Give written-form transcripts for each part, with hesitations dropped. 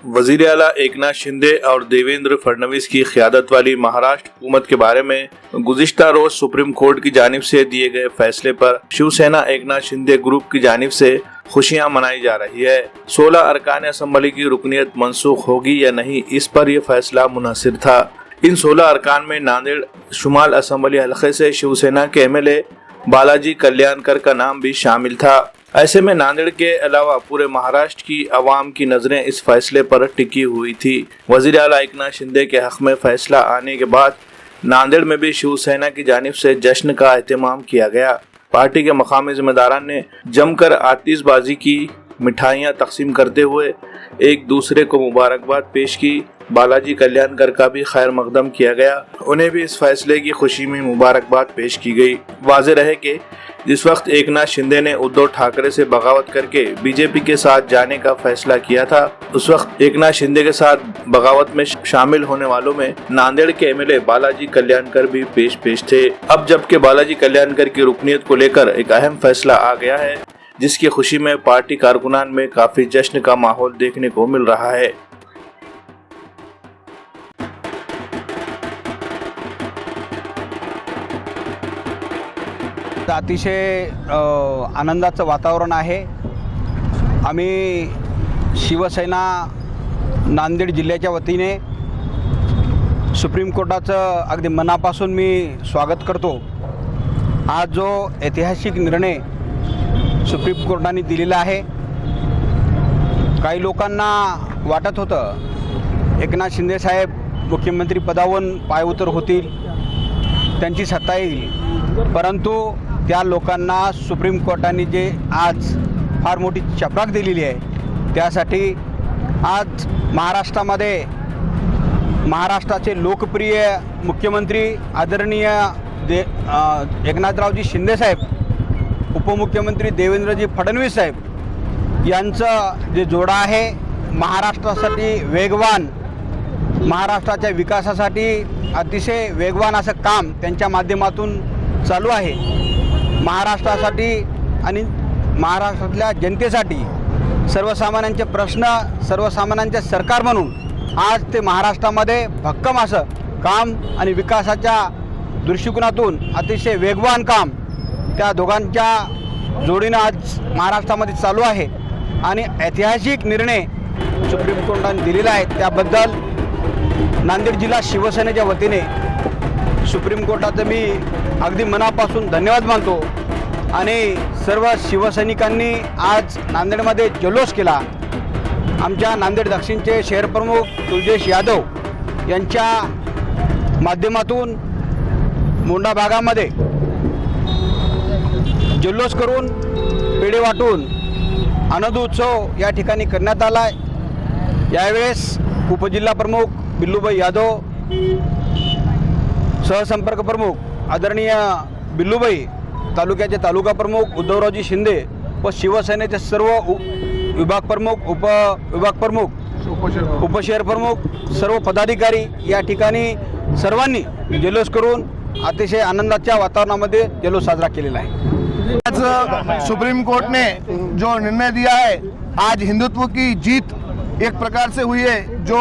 वजीर आला एकनाथ शिंदे और देवेंद्र फडणवीस की क़यादत वाली महाराष्ट्र हुकूमत के बारे में गुज़िश्ता रोज सुप्रीम कोर्ट की जानिब से दिए गए फैसले पर शिवसेना एकनाथ शिंदे ग्रुप की जानिब से खुशियां मनाई जा रही है। 16 अरकान असम्बली की रुकनीत मनसूख होगी या नहीं, इस पर यह फैसला मुनहसर था। इन 16 अरकान में नांदेड़ शुमाल असम्बली हलके से शिवसेना के MLA बालाजी कल्याणकर का नाम भी शामिल था। ऐसे में नांदेड़ के अलावा पूरे महाराष्ट्र की आवाम की नजरें इस फैसले पर टिकी हुई थी। वजीर आला एकनाथ शिंदे के हक में फैसला आने के बाद नांदेड़ में भी शिवसेना की जानिब से जश्न का एहतमाम किया गया। पार्टी के मकामी जिम्मेदारान ने जमकर आतिशबाजी की, मिठाइयाँ तकसीम करते हुए एक दूसरे को मुबारकबाद पेश की। बालाजी कल्याणकर का भी खैर मकदम किया गया, उन्हें भी इस फैसले की खुशी में मुबारकबाद पेश की गई। वाज़ेह रहे कि जिस वक्त एकनाथ शिंदे ने उद्धव ठाकरे से बगावत करके बीजेपी के साथ जाने का फैसला किया था, उस वक्त एकनाथ शिंदे के साथ बगावत में शामिल होने वालों में नांदेड़ के MLA बालाजी कल्याणकर भी पेश थे। अब जबकि बालाजी कल्याणकर की रुकनीत को लेकर एक अहम फैसला आ गया है, जिसकी खुशी में पार्टी कारकुनान में काफी जश्न का माहौल देखने को मिल रहा है। अतिशय आनंदाचं वातावरण आहे। आम्ही शिवसेना नांदेड जिल्ह्याच्या वतीने सुप्रीम कोर्टाचं अगदी मनापासून मी स्वागत करतो। आज जो ऐतिहासिक निर्णय सुप्रीम कोर्टाने दिलेला आहे, काही लोकांना वाटत होतं एकनाथ शिंदे साहेब मुख्यमंत्री पदावरून पायउतार होतील, त्यांची सत्ता येईल, परंतु त्या लोकांना सुप्रीम कोर्टाने जे आज फार मोठी चपराक दिलेली आहे, त्यासाठी आज महाराष्ट्रामध्ये महाराष्ट्राचे लोकप्रिय मुख्यमंत्री आदरणीय एकनाथरावजी शिंदे साहेब, उपमुख्यमंत्री देवेंद्रजी फडणवीस साहेब यांचं जे जोडा आहे, महाराष्ट्रासाठी वेगवान, महाराष्ट्राच्या विकासासाठी अतिशय वेगवान असं काम त्यांच्या माध्यमातून चालू आहे। महाराष्ट्रासाठी आणि महाराष्ट्रातल्या जनतेसाठी सर्वसामान्यांचे प्रश्न, सर्वसामान्यांचे सरकार म्हणून आज ते महाराष्ट्रामध्ये भक्कम असं काम आणि विकासाच्या दृष्टिकोनातून अतिशय वेगवान काम त्या दोघांच्या जोडीनं आज महाराष्ट्रामध्ये चालू आहे आणि ऐतिहासिक निर्णय सुप्रीम कोर्टाने दिलेला आहे। त्याबद्दल नांदेड जिल्हा शिवसेनेच्या वतीने सुप्रीम कोर्टाचं मी अगदी मनापासून धन्यवाद मानतो आणि सर्व शिवसैनिकांनी आज नांदेडमध्ये जल्लोष केला। आमच्या नांदेड दक्षिणचे शहर प्रमुख तुळजेश यादव यांच्या माध्यमातून मोंढा भागामध्ये जल्लोष करून पेढे वाटून आनंद उत्सव या ठिकाणी करण्यात आला आहे। यावेळेस उपजिल्हा प्रमुख बिल्लूभाई यादव, सहसंपर्क प्रमुख आदरणीय बिल्लूभाई, तालुक्याचे तालुका प्रमुख उद्धवरावजी शिंदे व शिवसेनेचे सर्व विभाग प्रमुख, उपविभाग प्रमुख, उपशहर प्रमुख, सर्व पदाधिकारी या ठिकाणी सर्वांनी जल्लोष करून अतिशय आनंदाच्या वातावरणामध्ये जल्लोष साजरा केलेला आहे। आज सुप्रीम कोर्ट ने जो निर्णय दिया है, आज हिंदुत्व की जीत एक प्रकार से हुई है। जो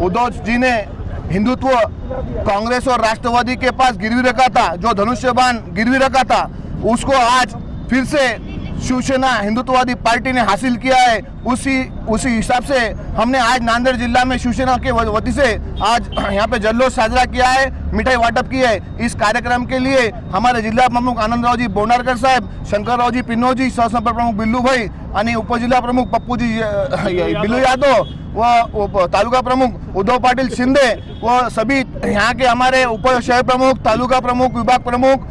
उद्धव जी ने हिंदुत्व कांग्रेस और राष्ट्रवादी के पास गिरवी रखा था, जो धनुष्यबाण गिरवी रखा था, उसको आज फिर से शिवसेना हिंदुत्ववादी पार्टी ने हासिल किया है। उसी हिसाब से हमने आज नांदेड़ जिला में शिवसेना के वती से आज यहाँ पे जल्लोष साजरा किया है, मिठाई वाटप की है। इस कार्यक्रम के लिए हमारे जिला प्रमुख आनंदराव जी बोंडारकर साहब, शंकरराव जी पिन्नो जी, सहसंपर्क प्रमुख बिल्लू भाई आणि उपजिल्हा प्रमुख पप्पू जी बिल्लू यादव व तालुका प्रमुख उद्धव पाटिल शिंदे व सभी यहाँ के हमारे उप शहर प्रमुख, तालुका प्रमुख, विभाग प्रमुख,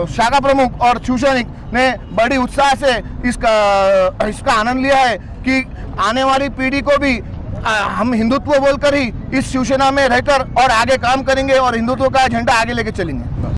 शाखा प्रमुख और शिवसैनिक ने बड़ी उत्साह से इसका आनंद लिया है कि आने वाली पीढ़ी को भी हम हिंदुत्व बोलकर ही इस शिवसेना में रहकर और आगे काम करेंगे और हिंदुत्व का झंडा आगे लेके चलेंगे।